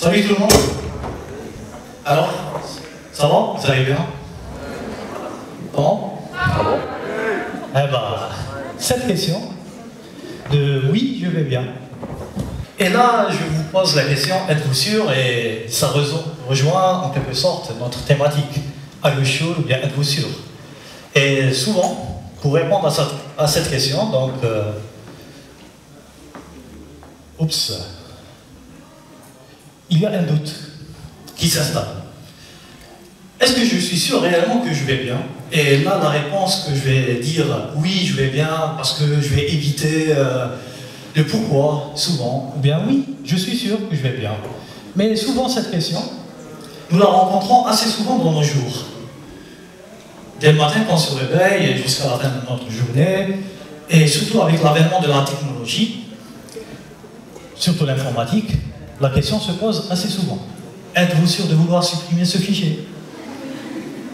Salut tout le monde. Alors, ça va? Vous allez bien? Comment? Ah bon? Eh ben, cette question de oui, je vais bien. Et là, je vous pose la question, êtes-vous sûr? Et ça rejoint en quelque sorte notre thématique. Are you sure ou bien êtes-vous sûr? Et souvent, pour répondre à cette question, donc, il y a un doute qui s'installe. Est-ce que je suis sûr réellement que je vais bien? Et là, la réponse que je vais dire, oui, je vais bien, parce que je vais éviter le pourquoi, souvent, ou bien oui, je suis sûr que je vais bien. Mais souvent, cette question, nous la rencontrons assez souvent dans nos jours. Dès le matin, quand on se réveille, et jusqu'à la fin de notre journée, et surtout avec l'avènement de la technologie, surtout l'informatique, la question se pose assez souvent. Êtes-vous sûr de vouloir supprimer ce fichier?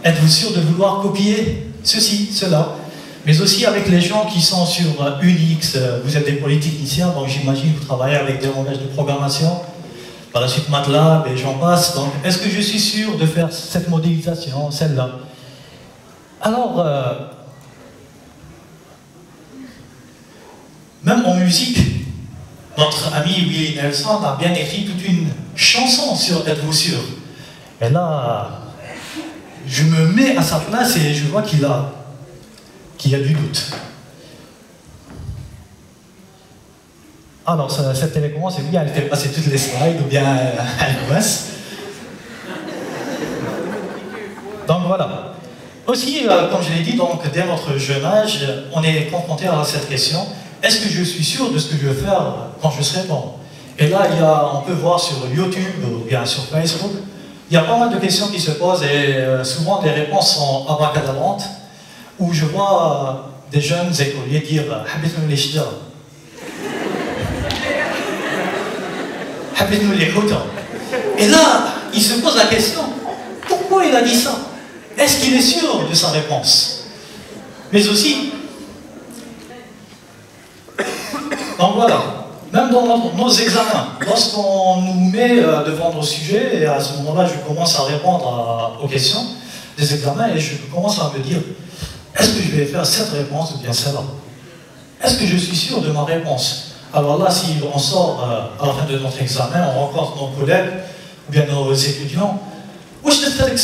Êtes-vous sûr de vouloir copier ceci, cela? Mais aussi avec les gens qui sont sur Unix, vous êtes des polytechniciens, donc j'imagine que vous travaillez avec des langages de programmation, par la suite MATLAB et j'en passe. Donc est-ce que je suis sûr de faire cette modélisation, celle-là? Alors, même en musique, notre ami Willie Nelson a bien écrit toute une chanson sur Êtes-vous sûr? Et là, je me mets à sa place et je vois qu'il y a du doute. Alors, cette télécommande, c'est bien, elle fait passer toutes les slides ou bien elle coince. Donc voilà. Aussi, comme je l'ai dit, donc, dès notre jeune âge, on est confronté à cette question. Est-ce que je suis sûr de ce que je vais faire quand je serai bon? Et là, on peut voir sur YouTube ou bien sur Facebook, il y a pas mal de questions qui se posent et souvent des réponses sont abracadabrantes, où je vois des jeunes écoliers dire « Habitnou les chida » Habitnou les houta. Et là, il se pose la question, pourquoi il a dit ça? Est-ce qu'il est sûr de sa réponse? Mais aussi, donc voilà, même dans nos examens, lorsqu'on nous met devant nos sujets, et à ce moment-là, je commence à répondre aux questions des examens, et je commence à me dire, est-ce que je vais faire cette réponse ou bien celle-là? Est-ce que je suis sûr de ma réponse? Alors là, si on sort à la fin de notre examen, on rencontre nos collègues, ou bien nos étudiants, où je te fais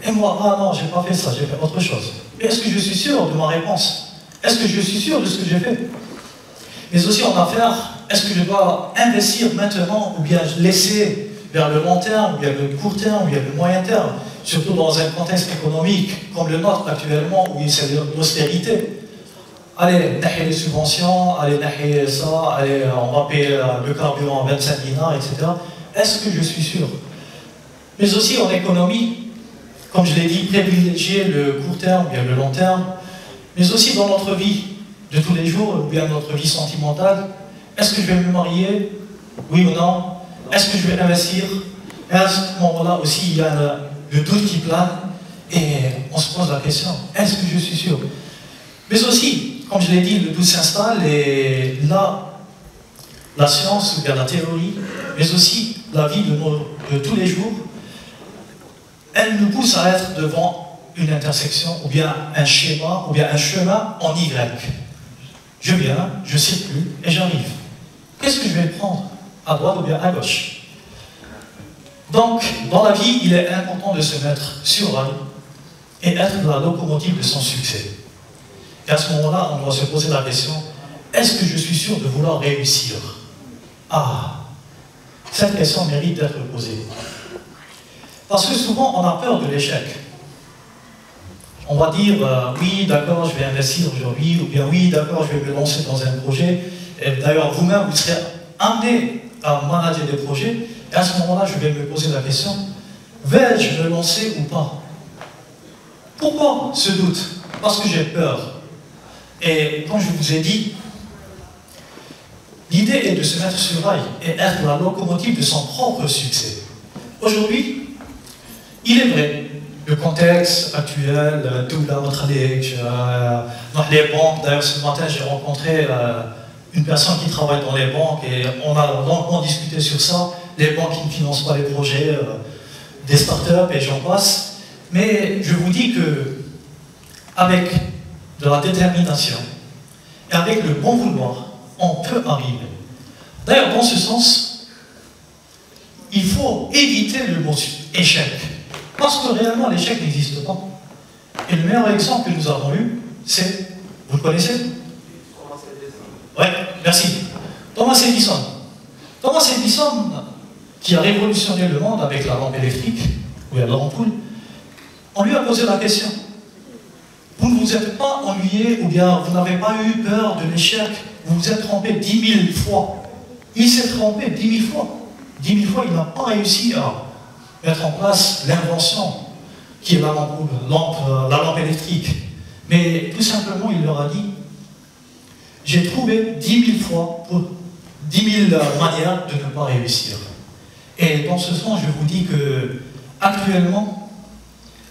et moi, ah non, j'ai pas fait ça, j'ai fait autre chose. Mais est-ce que je suis sûr de ma réponse? Est-ce que je suis sûr de ce que j'ai fait? Mais aussi en affaires, est-ce que je dois investir maintenant ou bien laisser vers le long terme, ou bien le court terme, ou bien le moyen terme, surtout dans un contexte économique comme le nôtre actuellement, où c'est l'austérité. Allez, naher les subventions, allez, naher ça, allez, on va payer le carburant à 25 dinars, etc. Est-ce que je suis sûr? Mais aussi en économie, comme je l'ai dit, privilégier le court terme, ou bien le long terme, mais aussi dans notre vie de tous les jours, ou bien notre vie sentimentale. Est-ce que je vais me marier? Oui ou non? Est-ce que je vais investir? Et à ce moment-là aussi, il y a le doute qui plane, et on se pose la question, est-ce que je suis sûr? Mais aussi, comme je l'ai dit, le doute s'installe, et là, la science, ou bien la théorie, mais aussi la vie de tous les jours, elle nous pousse à être devant une intersection, ou bien un schéma, ou bien un chemin en Y. Je viens, je circule, et j'arrive. Qu'est-ce que je vais prendre? À droite ou bien à gauche? Donc, dans la vie, il est important de se mettre sur rail et être la locomotive de son succès. Et à ce moment-là, on doit se poser la question, est-ce que je suis sûr de vouloir réussir? Ah, cette question mérite d'être posée. Parce que souvent, on a peur de l'échec. On va dire, oui, d'accord, je vais investir aujourd'hui, ou bien oui, d'accord, je vais me lancer dans un projet. Et d'ailleurs, vous-même, vous serez amené à manager des projets. Et à ce moment-là, je vais me poser la question, vais-je me lancer ou pas? Pourquoi ce doute? Parce que j'ai peur. Et comme je vous ai dit, l'idée est de se mettre sur rail et être la locomotive de son propre succès. Aujourd'hui, il est vrai, le contexte actuel, tout là, les banques, d'ailleurs ce matin j'ai rencontré une personne qui travaille dans les banques et on a longuement discuté sur ça, les banques qui ne financent pas les projets, des startups et j'en passe. Mais je vous dis que avec de la détermination et avec le bon vouloir, on peut arriver. D'ailleurs, dans ce sens, il faut éviter le mot échec. Parce que réellement, l'échec n'existe pas. Et le meilleur exemple que nous avons eu, c'est, vous le connaissez? Oui, merci. Thomas Edison. Thomas Edison, qui a révolutionné le monde avec la lampe électrique, ou l'ampoule, on lui a posé la question. Vous ne vous êtes pas ennuyé, ou bien vous n'avez pas eu peur de l'échec, vous vous êtes trompé 10 000 fois. Il s'est trompé 10 000 fois. 10 000 fois, il n'a pas réussi à mettre en place l'invention qui est la lampe électrique. Mais tout simplement, il leur a dit, j'ai trouvé 10 000 fois, 10 000 manières de ne pas réussir. Et dans ce sens, je vous dis que, actuellement,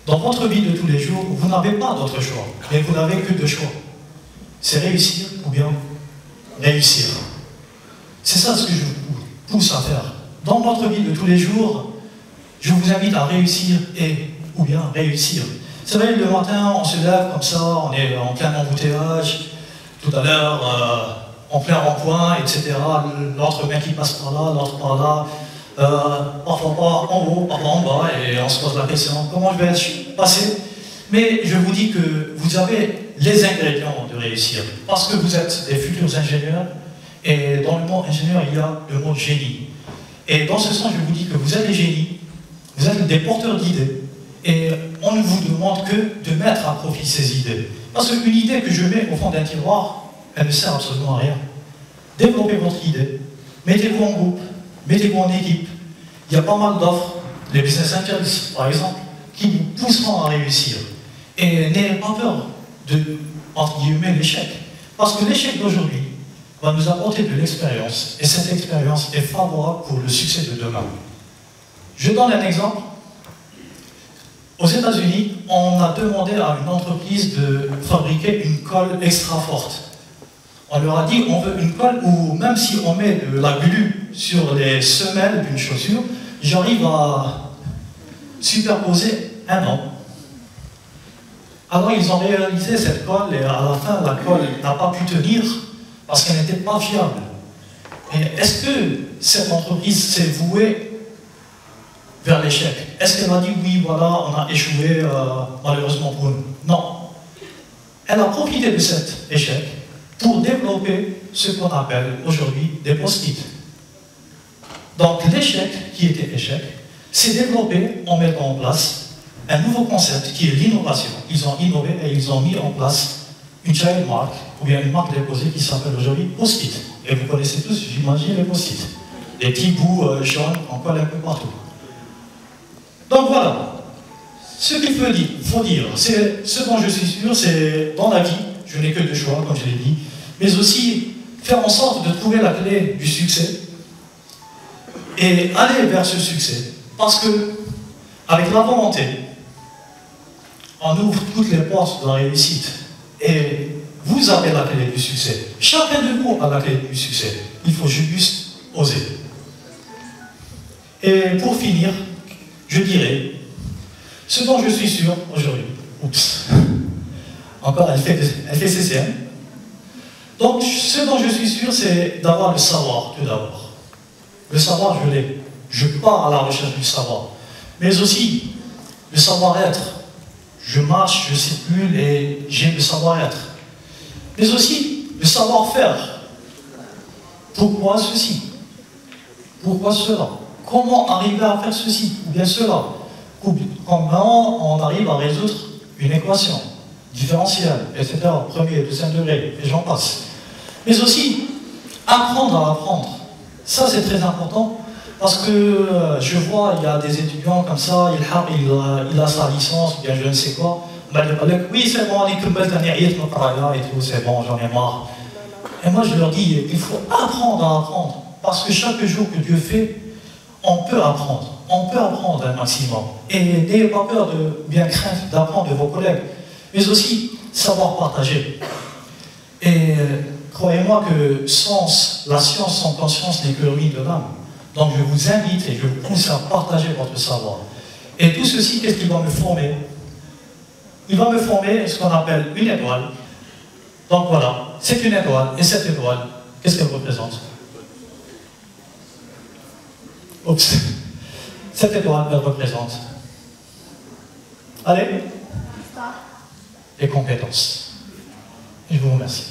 dans votre vie de tous les jours, vous n'avez pas d'autre choix, mais vous n'avez que deux choix. C'est réussir ou bien réussir. C'est ça ce que je vous pousse à faire. Dans votre vie de tous les jours, je vous invite à réussir ou bien réussir. C'est vrai, le matin, on se lève comme ça, on est en plein embouteillage, tout à l'heure, en plein rond-point, etc. L'autre mec qui passe par là, l'autre par là, parfois pas en haut, parfois en bas, et on se pose la question, comment je vais passer? Mais je vous dis que vous avez les ingrédients de réussir, parce que vous êtes des futurs ingénieurs, et dans le mot ingénieur, il y a le mot génie. Et dans ce sens, je vous dis que vous êtes des génies, vous êtes des porteurs d'idées, et on ne vous demande que de mettre à profit ces idées. Parce qu'une idée que je mets au fond d'un tiroir, elle ne sert absolument à rien. Développez votre idée, mettez-vous en groupe, mettez-vous en équipe. Il y a pas mal d'offres, les business angels par exemple, qui vous pousseront à réussir. Et n'ayez pas peur de, entre guillemets, l'échec. Parce que l'échec d'aujourd'hui va nous apporter de l'expérience, et cette expérience est favorable pour le succès de demain. Je donne un exemple. Aux États-Unis, on a demandé à une entreprise de fabriquer une colle extra forte. On leur a dit, on veut une colle où, même si on met de la glu sur les semelles d'une chaussure, j'arrive à superposer un an. Alors ils ont réalisé cette colle, et à la fin, la colle n'a pas pu tenir parce qu'elle n'était pas fiable. Et est-ce que cette entreprise s'est vouée vers l'échec? Est-ce qu'elle a dit, oui, voilà, on a échoué, malheureusement pour nous? Non. Elle a profité de cet échec pour développer ce qu'on appelle aujourd'hui des post-it. Donc l'échec, qui était échec, s'est développé en mettant en place un nouveau concept qui est l'innovation. Ils ont innové et ils ont mis en place une child mark, ou bien une marque déposée qui s'appelle aujourd'hui post-it. Et vous connaissez tous, j'imagine, les post-it. Des petits bouts jaunes, on colle un peu partout. Donc voilà, ce qu'il faut dire, c'est ce dont je suis sûr, c'est dans la vie, je n'ai que deux choix, comme je l'ai dit, mais aussi faire en sorte de trouver la clé du succès et aller vers ce succès. Parce que, avec la volonté, on ouvre toutes les portes de la réussite. Et vous avez la clé du succès. Chacun de vous a la clé du succès. Il faut juste oser. Et pour finir, je dirais, ce dont je suis sûr aujourd'hui, oups, encore elle fait CCM. Donc ce dont je suis sûr, c'est d'avoir le savoir tout d'abord. Le savoir, je l'ai. Je pars à la recherche du savoir. Mais aussi, le savoir-être. Je marche, je circule et j'ai le savoir-être. Mais aussi, le savoir-faire. Pourquoi ceci? Pourquoi cela? Comment arriver à faire ceci ou bien cela? Comment on arrive à résoudre une équation différentielle, etc., premier, deuxième degré, et j'en passe. Mais aussi, apprendre à apprendre. Ça, c'est très important, parce que je vois, il y a des étudiants comme ça, il a sa licence, ou bien je ne sais quoi, on va dire, oui, c'est bon, et tout, c'est bon, j'en ai marre. Et moi, je leur dis, il faut apprendre à apprendre, parce que chaque jour que Dieu fait, on peut apprendre un maximum. Et n'ayez pas peur de bien craindre d'apprendre de vos collègues, mais aussi savoir partager. Et croyez-moi que la science sans conscience n'est que ruine de l'âme. Donc je vous invite et je vous pousse à partager votre savoir. Et tout ceci, qu'est-ce qu'il va me former? Il va me former ce qu'on appelle une étoile. Donc voilà, c'est une étoile. Et cette étoile, qu'est-ce qu'elle représente? Oups. Cette étoile, elle représente. Allez. Les compétences. Je vous remercie.